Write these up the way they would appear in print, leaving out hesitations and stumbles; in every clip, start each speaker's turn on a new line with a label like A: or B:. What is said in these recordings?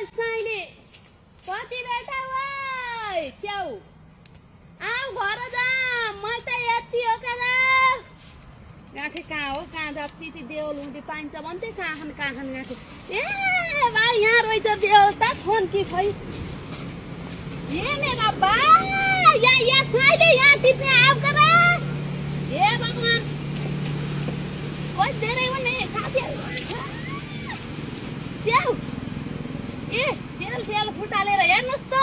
A: साइले कति बेटा वै च्याउ आऊ घर जा म त यति हो करा गाँठे कहाँ हो कहाँ जति देउल हुँदी पाइन्छ भन्थे कहाँ खान गाँठे ए भाइ यहाँ रहेछ देउल त छोन कि खै ए मेरा बा या साइले यहाँ टिप्ने आऊ करा ए भगवान कोही धेरै भने साथीहरु च्याउ ए तेल फुटालेर हेर्नुस् त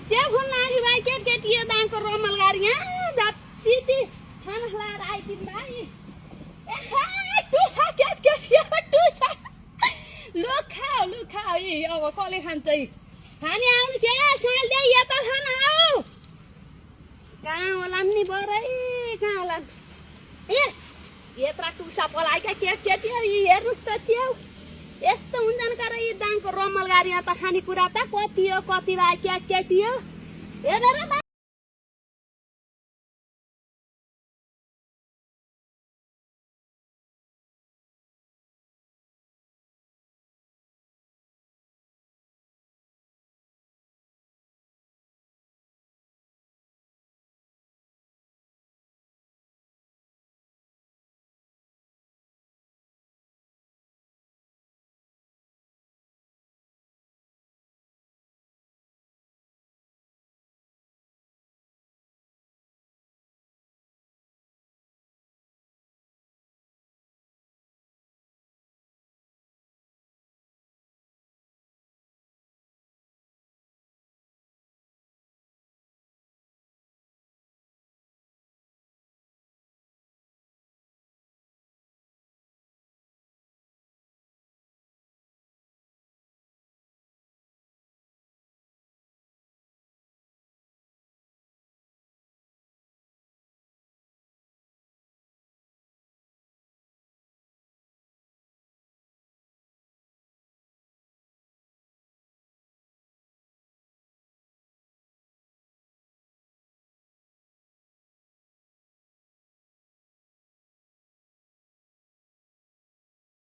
A: च्याउ फुल लागि भाइ केटी यो दाङको रमल गाडी यहाँ जति खाना खाएर आइदिनु भाइ लु खाऊ ए अब कसले खान्छ खाने आउनुहोस् ए साइल दे यता खान आऊ कहाँ होला नि बरै कहाँ होला ए यत्रा टुसा पलाएका केटीहरु हेर्नुहोस् त च्याउ यस्तो हुन्छन् कर यी दाङको रमल गाडी त खाने कुरा त कति हो कति भाइ केटी हो हेरेर